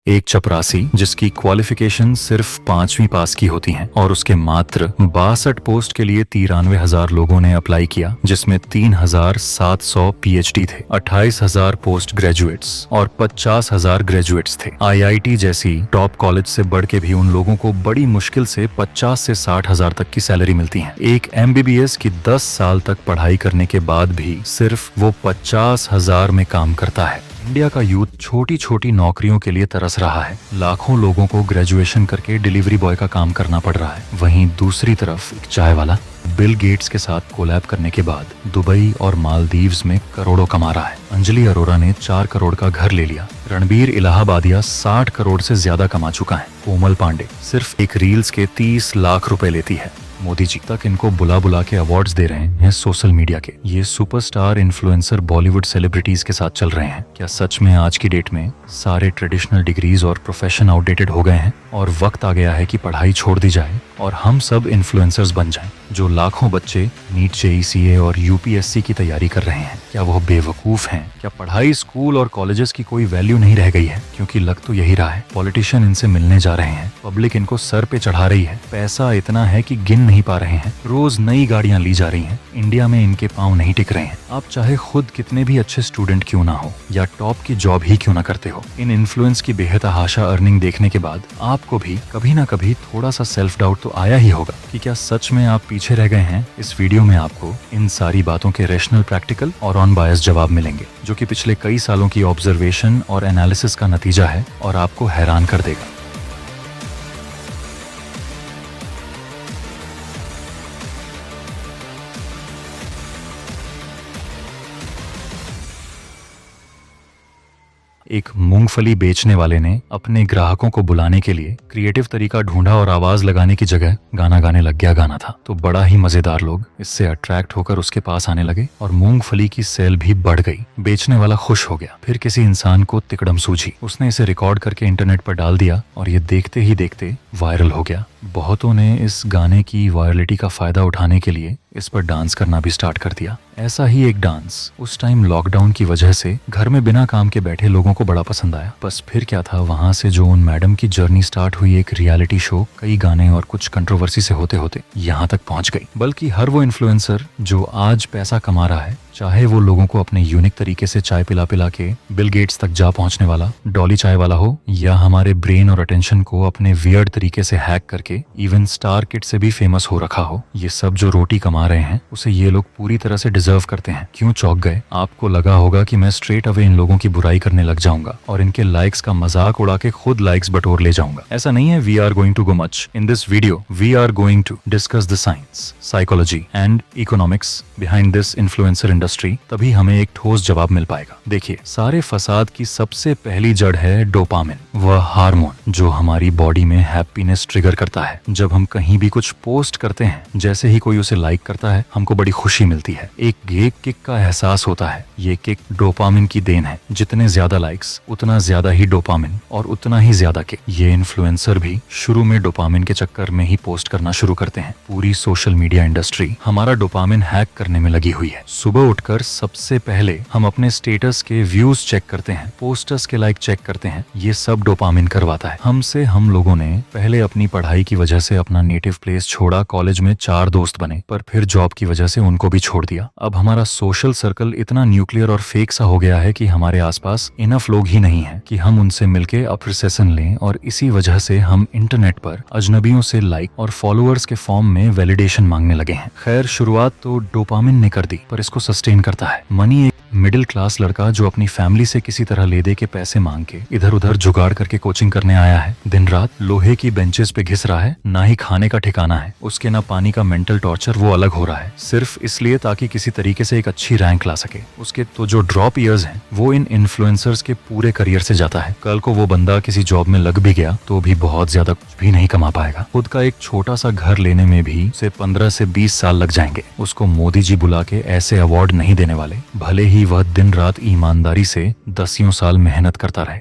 एक चपरासी जिसकी क्वालिफिकेशन सिर्फ 5वीं पास की होती है और उसके मात्र 62 पोस्ट के लिए 93,000 लोगों ने अप्लाई किया, जिसमें 3,700 पीएचडी थे, 28,000 पोस्ट ग्रेजुएट्स और 50,000 ग्रेजुएट्स थे। आईआईटी जैसी टॉप कॉलेज से बढ़ के भी उन लोगों को बड़ी मुश्किल से 50 से 60,000 तक की सैलरी मिलती है। एक एमबीबीएस की 10 साल तक पढ़ाई करने के बाद भी सिर्फ वो 50,000 में काम करता है। इंडिया का यूथ छोटी छोटी नौकरियों के लिए तरस रहा है। लाखों लोगों को ग्रेजुएशन करके डिलीवरी बॉय का काम करना पड़ रहा है। वहीं दूसरी तरफ एक चाय वाला बिल गेट्स के साथ कोलैब करने के बाद दुबई और मालदीव्स में करोड़ों कमा रहा है। अंजलि अरोरा ने 4 करोड़ का घर ले लिया। रणबीर इलाहाबादिया 60 करोड़ से ज्यादा कमा चुका है। कोमल पांडे सिर्फ एक रील्स के 30 लाख रुपए लेती है। मोदी जी तक इनको बुला बुला के अवार्ड्स दे रहे हैं सोशल मीडिया के। ये सुपरस्टार इन्फ्लुएंसर बॉलीवुड सेलिब्रिटीज के साथ चल रहे हैं। क्या सच में आज की डेट में सारे ट्रेडिशनल डिग्रीज और प्रोफेशन आउटडेटेड हो गए हैं और वक्त आ गया है कि पढ़ाई छोड़ दी जाए और हम सब इन्फ्लुएंसर्स बन जाएं? जो लाखों बच्चे नीट जेईसीए और यूपीएससी की तैयारी कर रहे हैं, क्या वो बेवकूफ हैं? क्या पढ़ाई, स्कूल और कॉलेजेस की कोई वैल्यू नहीं रह गई है? क्योंकि लग तो यही रहा है। पॉलिटिशियन इनसे मिलने जा रहे हैं, पब्लिक इनको सर पे चढ़ा रही है, पैसा इतना है कि गिन नहीं पा रहे हैं, रोज नई गाड़ियां ली जा रही हैं। इंडिया में इनके पांव नहीं टिक रहे हैं। आप चाहे खुद कितने भी अच्छे स्टूडेंट क्यों ना हो या टॉप की जॉब ही क्यों ना करते हो, इन इन्फ्लुएंस की बेहताशाह अर्निंग देखने के बाद आपको भी कभी ना कभी थोड़ा सा सेल्फ डाउट तो आया ही होगा कि क्या सच में आप पीछे रह गए हैं। इस वीडियो में आपको इन सारी बातों के रैशनल, प्रैक्टिकल और ऑन बायस जवाब मिलेंगे, जो कि पिछले कई सालों की ऑब्जर्वेशन और एनालिसिस का नतीजा है और आपको हैरान कर देगा। एक मूंगफली बेचने वाले ने अपने ग्राहकों को बुलाने के लिए क्रिएटिव तरीका ढूंढा और आवाज लगाने की जगह गाना गाने लग गया। गाना था तो बड़ा ही मजेदार। लोग इससे अट्रैक्ट होकर उसके पास आने लगे और मूंगफली की सेल भी बढ़ गई। बेचने वाला खुश हो गया। फिर किसी इंसान को तिकड़म सूझी, उसने इसे रिकॉर्ड करके इंटरनेट पर डाल दिया और ये देखते ही देखते वायरल हो गया। बहुतों ने इस गाने की वायरलिटी का फायदा उठाने के लिए इस पर डांस करना भी स्टार्ट कर दिया। ऐसा ही एक डांस उस टाइम लॉकडाउन की वजह से घर में बिना काम के बैठे लोगों को बड़ा पसंद आया। बस फिर क्या था, वहां से जो उन मैडम की जर्नी स्टार्ट हुई, एक रियलिटी शो कई गाने और कुछ कंट्रोवर्सी से होते होते यहाँ तक पहुंच गई। बल्कि हर वो इन्फ्लुएंसर जो आज पैसा कमा रहा है, चाहे वो लोगों को अपने यूनिक तरीके से चाय पिला पिला के बिल गेट्स तक जा पहुंचने वाला डॉली चाय वाला हो, या हमारे ब्रेन और अटेंशन को अपने वियर्ड तरीके से हैक करके इवन स्टार किड से भी फेमस हो रखा हो, ये सब जो रोटी कमा रहे हैं उसे ये लोग पूरी तरह से डिजर्व करते हैं। क्यों चौंक गए? आपको लगा होगा कि मैं स्ट्रेट अवे इन लोगों की बुराई करने लग जाऊंगा और इनके लाइक्स का मजाक उड़ा के खुद लाइक्स बटोर ले जाऊंगा। ऐसा नहीं है। We are going to go much in this video. We are going to discuss the science, psychology and economics behind this influencer industry. तभी हमें एक ठोस जवाब मिल पाएगा। देखिए, सारे फसाद की सबसे पहली जड़ है डोपामिन, वह हार्मोन जो हमारी बॉडी में हैप्पीनेस ट्रिगर करता है। जब हम कहीं भी कुछ पोस्ट करते हैं, जैसे ही कोई उसे लाइक करता है, हमको बड़ी खुशी मिलती है। एक किक का एहसास होता है। ये किक डोपामिन की देन है। जितने ज्यादा लाइक्स उतना ज्यादा ही डोपामिन और उतना ही ज्यादा किक। ये इन्फ्लुएंसर भी शुरू में डोपामिन के चक्कर में ही पोस्ट करना शुरू करते हैं। पूरी सोशल मीडिया इंडस्ट्री हमारा डोपामिन हैक करने में लगी हुई है। सुबह उठकर सबसे पहले हम अपने स्टेटस के व्यूज चेक करते हैं, पोस्टर्स के लाइक चेक करते हैं। ये सब डोपामिन करवाता है हमसे। हम लोगों ने पहले अपनी पढ़ाई की वजह से अपना नेटिव प्लेस छोड़ा, कॉलेज में 4 दोस्त बने, पर फिर जॉब की वजह से उनको भी छोड़ दिया। अब हमारा सोशल सर्कल इतना न्यूक्लियर और फेक सा हो गया है कि हमारे आसपास इनफ लोग ही नहीं है कि हम उनसे मिलके अप्रिसिएशन लें, और इसी वजह से हम इंटरनेट पर अजनबियों से लाइक और फॉलोअर्स के फॉर्म में वैलिडेशन मांगने लगे हैं। खैर, शुरुआत तो डोपामिन ने कर दी, पर इसको सस्टेन करता है मनी। एक मिडिल क्लास लड़का जो अपनी फैमिली से किसी तरह ले दे के पैसे मांग के इधर उधर जुगाड़ करके कोचिंग करने आया है, दिन रात लोहे की बेंचेस पे घिस रहा है, ना ही खाने का ठिकाना है उसके, ना पानी का मेंटल टॉर्चर, वो अलग हो रहा है सिर्फ इसलिए ताकि किसी तरीके से एक अच्छी रैंक ला सके। उसके तो जो ड्रॉप ईयर्स हैं वो इन इन्फ्लुएंसर्स के पूरे करियर से जाता है। कल को वो बंदा किसी जॉब में लग भी गया तो भी बहुत ज्यादा कुछ भी नहीं कमा पाएगा। खुद का एक छोटा सा घर लेने में भी उसे 15 से 20 साल लग जाएंगे। उसको मोदी जी बुला के ऐसे अवार्ड नहीं देने वाले, भले ही वह दिन रात ईमानदारी से 10 साल मेहनत करता रहे।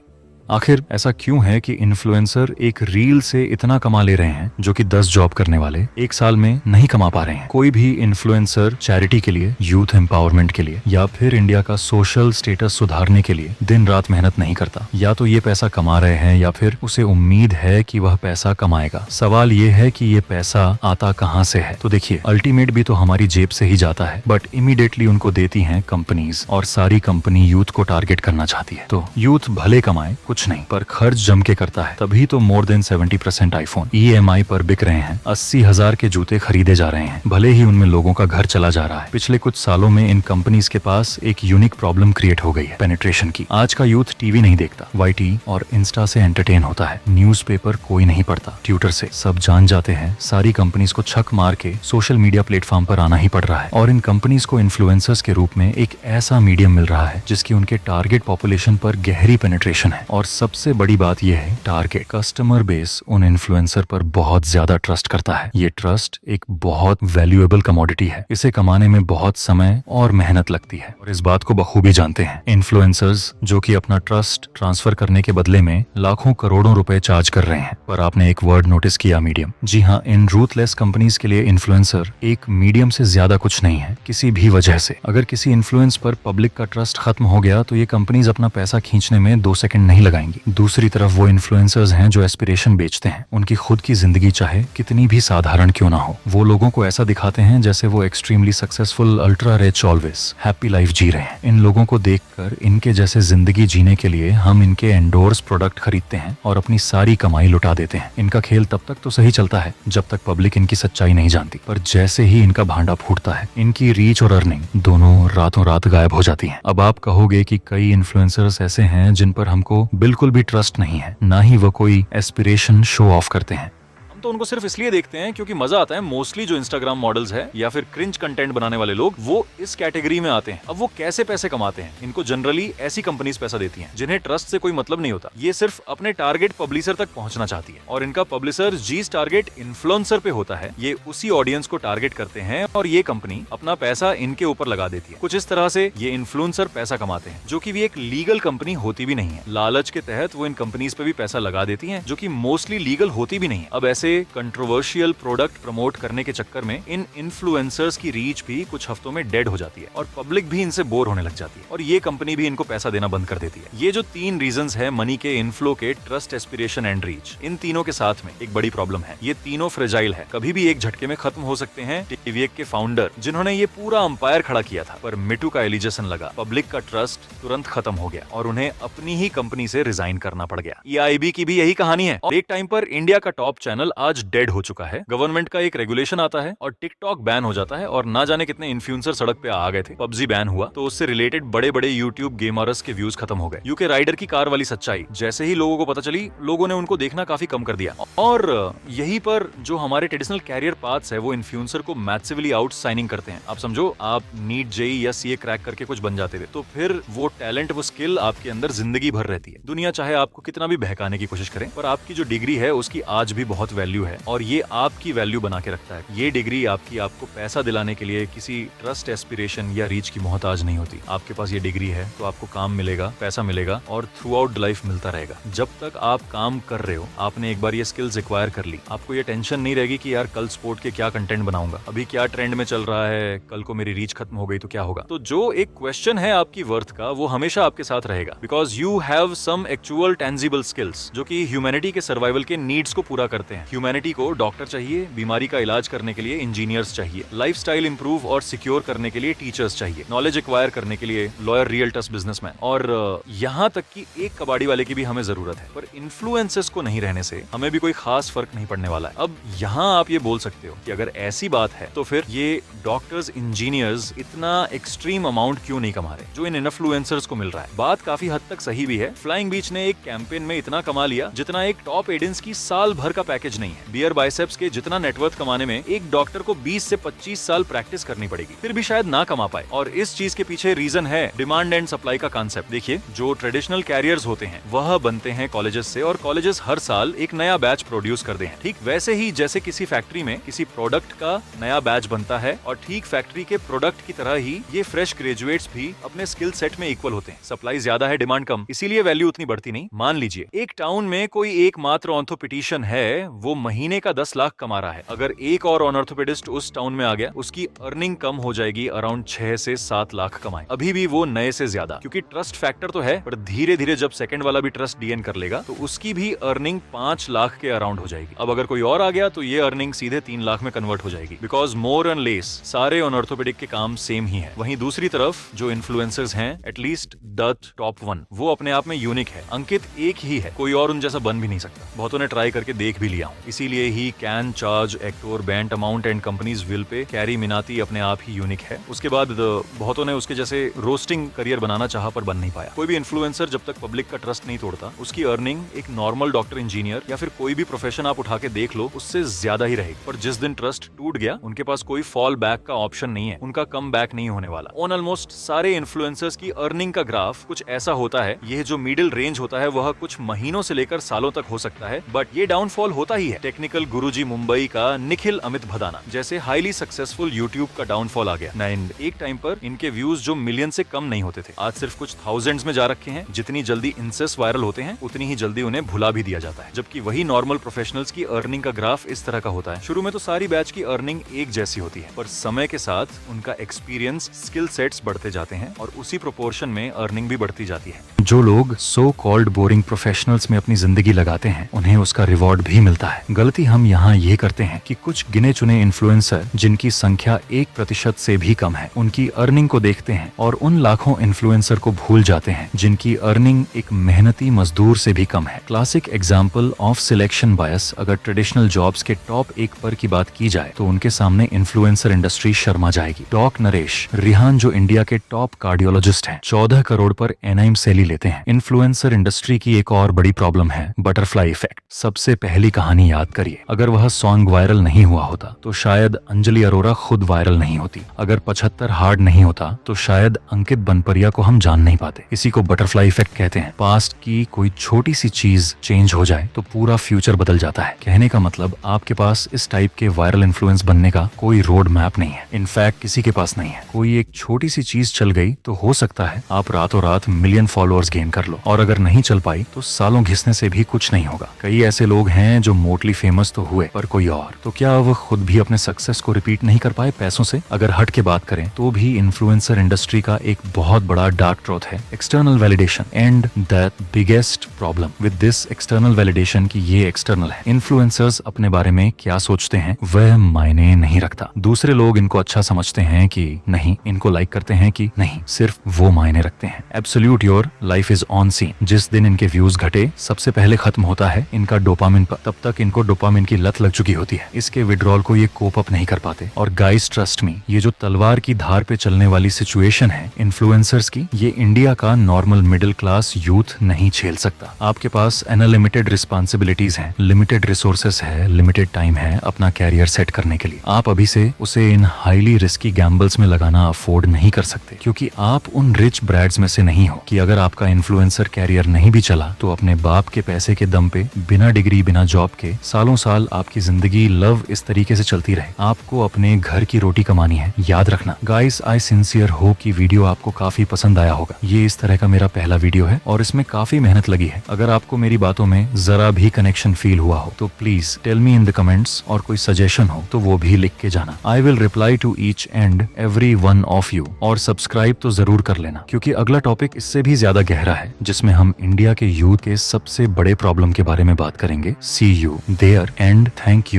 आखिर ऐसा क्यों है कि इन्फ्लुएंसर एक रील से इतना कमा ले रहे हैं जो कि 10 जॉब करने वाले एक साल में नहीं कमा पा रहे हैं? कोई भी इन्फ्लुएंसर चैरिटी के लिए, यूथ एम्पावरमेंट के लिए या फिर इंडिया का सोशल स्टेटस सुधारने के लिए दिन रात मेहनत नहीं करता। या तो ये पैसा कमा रहे हैं या फिर उसे उम्मीद है कि वह पैसा कमाएगा। सवाल ये है कि ये पैसा आता कहाँ से है? तो देखिए, अल्टीमेट भी तो हमारी जेब से ही जाता है, बट इमीडिएटली उनको देती हैं कंपनीज, और सारी कंपनी यूथ को टारगेट करना चाहती है। तो यूथ भले कमाए कुछ नहीं, पर खर्च जम के करता है, तभी तो मोर देन 70% आईफोन EMI पर बिक रहे हैं, 80,000 के जूते खरीदे जा रहे हैं, भले ही उनमें लोगों का घर चला जा रहा है। पिछले कुछ सालों में इन कंपनीज के पास एक यूनिक प्रॉब्लम क्रिएट हो गई है, पेनिट्रेशन की। आज का यूथ टीवी नहीं देखता, YT और इंस्टा से एंटरटेन होता है, न्यूज़पेपर कोई नहीं पढ़ता, ट्विटर से सब जान जाते हैं। सारी कंपनीज को छक मार के सोशल मीडिया प्लेटफॉर्म पर आना ही पड़ रहा है, और इन कंपनीज को इन्फ्लुएंसर्स के रूप में एक ऐसा मीडियम मिल रहा है जिसकी उनके टारगेट पॉपुलेशन पर गहरी पेनिट्रेशन है। और सबसे बड़ी बात यह है, टारगेट कस्टमर बेस उन इन्फ्लुएंसर पर बहुत ज्यादा ट्रस्ट करता है। ये ट्रस्ट एक बहुत वैल्यूएबल कमोडिटी है, इसे कमाने में बहुत समय और मेहनत लगती है, और इस बात को बखूबी जानते हैं इन्फ्लुएंसर्स, जो कि अपना ट्रस्ट ट्रांसफर करने के बदले में लाखों करोड़ों रुपए चार्ज कर रहे हैं। पर आपने एक वर्ड नोटिस किया, मीडियम। जी हाँ, इन रूथलेस कंपनीज के लिए इन्फ्लुएंसर एक मीडियम से ज्यादा कुछ नहीं है, किसी भी वजह से। अगर किसी इन्फ्लुएंस पर पब्लिक का ट्रस्ट खत्म हो गया तो ये कंपनीज अपना पैसा खींचने में 2 सेकंड नहीं लगाएंगी। दूसरी तरफ वो इन्फ्लुएंसर्स हैं जो एस्पिरेशन बेचते हैं। उनकी खुद की जिंदगी चाहे कितनी भी साधारण क्यों ना हो, वो लोगों को ऐसा दिखाते हैं जैसे वो extremely successful, ultra rich, always happy life जी रहे हैं। इन लोगों को देखकर इनके जैसे जिंदगी जीने के लिए हम इनके एंडोर्स प्रोडक्ट खरीदते हैं और अपनी सारी कमाई लुटा देते हैं। इनका खेल तब तक तो सही चलता है जब तक पब्लिक इनकी सच्चाई नहीं जानती, पर जैसे ही इनका भांडा फूटता है, इनकी रीच और अर्निंग दोनों रातों रात गायब हो जाती हैं। अब आप कहोगे कि कई इन्फ्लुएंसर्स ऐसे हैं जिन पर हमको बिल्कुल भी ट्रस्ट नहीं है, ना ही वो कोई एस्पिरेशन शो ऑफ करते हैं। तो उनको सिर्फ इसलिए देखते हैं क्योंकि मजा आता है। मोस्टली जो इंस्टाग्राम मॉडल्स है या फिर क्रिंज कंटेंट बनाने वाले लोग, वो इस कैटेगरी में आते हैं। अब वो कैसे पैसे कमाते हैं? इनको जनरली ऐसी कंपनीज पैसा देती हैं जिन्हें ट्रस्ट से कोई मतलब नहीं होता। ये सिर्फ अपने टारगेट पब्लिशर तक पहुंचना चाहती है, और इनका पब्लिशर जीज टारगेट इन्फ्लुएंसर पे होता है। ये उसी ऑडियंस को टारगेट करते हैं और ये कंपनी अपना पैसा इनके ऊपर लगा देती है। कुछ इस तरह से ये इन्फ्लुएंसर पैसा कमाते हैं, जो कि भी एक लीगल कंपनी होती भी नहीं है। लालच के तहत वो इन कंपनीज पे भी पैसा लगा देती है, जो कि मोस्टली लीगल होती भी नहीं है। अब ऐसे कंट्रोवर्शियल प्रोडक्ट प्रमोट करने के चक्कर में इन इन्फ्लुएंसर्स की रीच भी कुछ हफ्तों में डेड हो जाती है, और पब्लिक भी इनसे बोर होने लग जाती है, और ये कंपनी भी इनको पैसा देना बंद कर देती है। ये जो 3 रीजंस है मनी के, इनफ्लो के, ट्रस्ट, एस्पिरेशन एंड रीच, इन तीनों के साथ में एक बड़ी प्रॉब्लम है। ये तीनों फ्रेजाइल है, कभी भी एक झटके में खत्म हो सकते हैं। टीवीएक के फाउंडर जिन्होंने ये पूरा अंपायर खड़ा किया था, पर मिटू का एलिजेशन लगा, पब्लिक का ट्रस्ट तुरंत खत्म हो गया और उन्हें अपनी ही कंपनी से रिजाइन करना पड़ गया। EIB की भी यही कहानी है, और एक टाइम पर इंडिया का टॉप चैनल आज डेड हो चुका है। गवर्नमेंट का एक रेगुलेशन आता है और टिकटॉक बैन हो जाता है, और ना जाने कितने इन्फ्लुएंसर सड़क पे आ गए थे। PUBG बैन हुआ तो उससे रिलेटेड बड़े बड़े यूट्यूब गेमर्स के व्यूज खत्म हो गए। यूके राइडर की कार वाली सच्चाई जैसे ही लोगों को पता चली, लोगों ने उनको देखना काफी कम कर दिया। और यहीं पर जो हमारे ट्रेडिशनल कैरियर पाथ्स है, वो इन्फ्लुएंसर को मैसिवली आउट साइनिंग करते हैं। आप समझो, आप नीट, जेई या CA क्रैक करके कुछ बन जाते थे, तो फिर वो टैलेंट, वो स्किल आपके अंदर जिंदगी भर रहती है। दुनिया चाहे आपको कितना भी बहकाने की कोशिश करे, पर आपकी जो डिग्री है उसकी आज भी बहुत वैल्यू है, और ये आपकी वैल्यू बना के रखता है। ये डिग्री आपको पैसा दिलाने के लिए किसी ट्रस्ट, एस्पिरेशन या रीच की मोहताज नहीं होती। आपके पास ये डिग्री है तो आपको काम मिलेगा, पैसा मिलेगा, और थ्रू आउट लाइफ मिलता रहेगा। जब तक आप काम कर रहे हो, आपने एक बार ये स्किल्स एक्वायर कर ली, आपको ये टेंशन नहीं रहेगी कि यार कल स्पोर्ट के क्या कंटेंट बनाऊंगा, अभी क्या ट्रेंड में चल रहा है, कल को मेरी रीच खत्म हो गई तो क्या होगा। तो जो एक क्वेश्चन है आपकी वर्थ का, वो हमेशा आपके साथ रहेगा, because you have some actual tangible skills जो कि ह्यूमैनिटी के सर्वाइवल के नीड्स को पूरा करते हैं। ह्यूमैनिटी को डॉक्टर चाहिए, बीमारी का इलाज करने के लिए इंजीनियर्स चाहिए, लाइफस्टाइल इंप्रूव और सिक्योर करने के लिए टीचर्स चाहिए, नॉलेज एक्वायर करने के लिए लॉयर, रियल्टर्स, बिजनेसमैन, और यहाँ तक कि एक कबाड़ी वाले की भी हमें जरूरत है। पर इन्फ्लुएंसेस को नहीं रहने से हमें भी कोई खास फर्क नहीं पड़ने वाला है। अब यहाँ आप ये बोल सकते हो कि अगर ऐसी बात है तो फिर ये डॉक्टर्स, इंजीनियर्स इतना एक्सट्रीम अमाउंट क्यों नहीं कमा रहे जो इन इन्फ्लुएंसर्स को मिल रहा है। बात काफी हद तक सही भी है। फ्लाइंग बीच ने एक कैंपेन में इतना कमा लिया जितना एक टॉप एजेंट्स की साल भर का पैकेज नहीं। नहीं है। बियर बाइसेप्स के जितना नेटवर्थ कमाने में एक डॉक्टर को 20 से 25 साल प्रैक्टिस करनी पड़ेगी, फिर भी शायद ना कमा पाए। और इस चीज के पीछे रीजन है डिमांड एंड सप्लाई का कांसेप्ट। देखिए, जो ट्रेडिशनल कैरियर्स होते हैं वह बनते हैं कॉलेजेस से, और कॉलेजेस हर साल एक नया बैच प्रोड्यूस करते हैं। ठीक वैसे ही जैसे किसी फैक्ट्री में किसी प्रोडक्ट का नया बैच बनता है, और ठीक फैक्ट्री के प्रोडक्ट की तरह ही ये फ्रेश ग्रेजुएट्स भी अपने स्किल सेट में इक्वल होते हैं। सप्लाई ज्यादा है, डिमांड कम, इसीलिए वैल्यू उतनी बढ़ती नहीं। मान लीजिए एक टाउन में कोई एकमात्र ऑर्थोपेडिशियन है, वो महीने का 10 लाख कमा रहा है। अगर एक और ऑर्थोपेडिस्ट उस टाउन में आ गया, उसकी अर्निंग कम हो जाएगी, अराउंड 6 से 7 लाख कमाए। अभी भी वो नए से ज्यादा, क्योंकि ट्रस्ट फैक्टर तो है, पर धीरे धीरे जब सेकंड वाला भी ट्रस्ट डीएन कर लेगा तो उसकी भी अर्निंग 5 लाख के अराउंड हो जाएगी। अब अगर कोई और आ गया तो ये अर्निंग सीधे 3 लाख में कन्वर्ट हो जाएगी, बिकॉज मोर एंड लेस सारे ऑर्थोपेडिक के काम सेम ही है। वहीं दूसरी तरफ जो इन्फ्लुएंसर्स हैं, एटलीस्ट द टॉप 1, वो अपने आप में यूनिक है। अंकित एक ही है, कोई और उन जैसा बन भी नहीं सकता। बहुतों ने ट्राई करके देख भी लिया हूँ, इसीलिए ही कैन, चार्ज, एक्टोर, बैंट amount and companies will pay, Carry Minati अपने आप ही यूनिक है। उसके बाद बहुतों ने उसके जैसे रोस्टिंग करियर बनाना चाहा पर बन नहीं पाया। कोई भी इन्फ्लुएंसर जब तक पब्लिक का ट्रस्ट नहीं तोड़ता, उसकी अर्निंग एक नॉर्मल डॉक्टर, इंजीनियर या फिर कोई भी प्रोफेशन आप उठा के देख लो, उससे ज्यादा ही रहेगी। पर जिस दिन ट्रस्ट टूट गया, उनके पास कोई फॉल बैक का ऑप्शन नहीं है, उनका कम बैक नहीं होने वाला। ऑन ऑलमोस्ट सारे इन्फ्लुएंसर्स की अर्निंग का ग्राफ कुछ ऐसा होता है। यह जो मिडिल रेंज होता है वह कुछ महीनों से लेकर सालों तक हो सकता है, बट ये डाउनफॉल होता ही है। टेक्निकल गुरुजी मुंबई का निखिल अमित भदाना जैसे हाईली सक्सेसफुल यूट्यूब का डाउनफॉल आ गया। एक टाइम पर इनके व्यूज जो मिलियन से कम नहीं होते थे, आज सिर्फ कुछ थाउजेंड्स में जा रखे हैं। जितनी जल्दी इंसेस वायरल होते हैं, उतनी ही जल्दी उन्हें भुला भी दिया जाता है। जबकि वही नॉर्मल प्रोफेशनल्स की अर्निंग का ग्राफ इस तरह का होता है। शुरू में तो सारी बैच की अर्निंग एक जैसी होती है, पर समय के साथ उनका एक्सपीरियंस, स्किल सेट्स बढ़ते जाते हैं और उसी प्रोपोर्शन में अर्निंग भी बढ़ती जाती है। जो लोग सो कॉल्ड बोरिंग प्रोफेशनल्स में अपनी जिंदगी लगाते हैं, उन्हें उसका रिवॉर्ड भी मिलता है। गलती हम यहाँ ये करते हैं कि कुछ गिने चुने इन्फ्लुएंसर, जिनकी संख्या 1% से भी कम है, उनकी अर्निंग को देखते हैं और उन लाखों इन्फ्लुएंसर को भूल जाते हैं जिनकी अर्निंग एक मेहनती मजदूर से भी कम है। क्लासिक एग्जाम्पल ऑफ सिलेक्शन बायस। अगर ट्रेडिशनल जॉब्स के टॉप 1% की बात की जाए तो उनके सामने इन्फ्लुएंसर इंडस्ट्री शर्मा जाएगी। डॉक नरेश रिहान जो इंडिया के टॉप कार्डियोलॉजिस्ट हैं, 14 करोड़ पर एनाइम सैली लेते हैं। इन्फ्लुएंसर इंडस्ट्री की एक और बड़ी प्रॉब्लम है बटरफ्लाई इफेक्ट। सबसे पहली कहानी याद करिए, अगर वह सॉन्ग वायरल नहीं हुआ होता तो शायद अंजलि अरोरा खुद वायरल नहीं होती। अगर 75 हार्ड नहीं होता तो शायद अंकित बनपरिया को हम जान नहीं पाते। इसी को बटरफ्लाई इफेक्ट कहते हैं। पास्ट की कोई छोटी सी चीज चेंज हो जाए तो पूरा फ्यूचर बदल जाता है। कहने का मतलब आपके पास इस टाइप के वायरल इन्फ्लुएंस बनने का कोई रोड मैप नहीं है। इनफैक्ट किसी के पास नहीं है। कोई एक छोटी सी चीज चल गई तो हो सकता है आप रातों रात मिलियन फॉलोअर्स गेन कर लो, और अगर नहीं चल पाई तो सालों घिसने से भी कुछ नहीं होगा। कई ऐसे लोग हैं जो मोटली फेमस तो हुए, पर कोई और, तो क्या वह खुद भी अपने सक्सेस को रिपीट नहीं कर पाए पैसों से? अगर हट के बात करें तो भी इन्फ्लुएंसर इंडस्ट्री का एक बहुत बड़ा डार्क ट्रूथ है, external validation. And the biggest problem with this external validation की ये एक्सटर्नल है। इन्फ्लुएंसर्स अपने बारे में क्या सोचते हैं वह मायने नहीं रखता। दूसरे लोग इनको अच्छा समझते हैं कि नहीं, इनको लाइक करते हैं कि नहीं, सिर्फ वो मायने रखते हैं। Absolute your life is on scene. जिस दिन इनके व्यूज घटे, सबसे पहले खत्म होता है इनका डोपामिन पर। तब तक इनको डोपामिन की लत लग चुकी होती है। इसके विड्रॉल को ये कोप अप नहीं कर पाते। और गाइस ट्रस्ट मी, ये जो तलवार की धार पे चलने वाली सिचुएशन है इन्फ्लुएंसर्स की, ये इंडिया का नॉर्मल मिडिल क्लास यूथ नहीं झेल सकता। आपके पास अनलिमिटेड रिस्पॉन्सिबिलिटीज हैं, लिमिटेड रिसोर्सेस है, लिमिटेड टाइम है अपना कैरियर सेट करने के लिए। आप अभी से उसे इन हाईली रिस्की गैम्बल्स में लगाना अफोर्ड नहीं कर सकते, क्योंकि आप उन रिच ब्रैड्स में से नहीं हो कि अगर आपका इन्फ्लुएंसर कैरियर नहीं भी चला तो अपने बाप के पैसे के दम पे, बिना डिग्री बिना जॉब के, सालों साल आपकी जिंदगी लव इस तरीके से चलती रहे। आपको अपने घर की रोटी कमानी है, याद रखना। गाइस, आई सिंसियर होप कि वीडियो आपको काफी पसंद आया होगा। ये इस तरह का मेरा पहला वीडियो है और इसमें काफी मेहनत लगी है। अगर आपको मेरी बातों में जरा भी कनेक्शन फील हुआ हो तो please tell me in the comments, और कोई सजेशन हो तो वो भी लिख के जाना। I will reply to each and every one of you. और सब्सक्राइब तो जरूर कर लेना, क्योंकि अगला टॉपिक इससे भी ज्यादा गहरा है, जिसमें हम इंडिया के यूथ के सबसे बड़े प्रॉब्लम के बारे में बात करेंगे। See you there and thank you.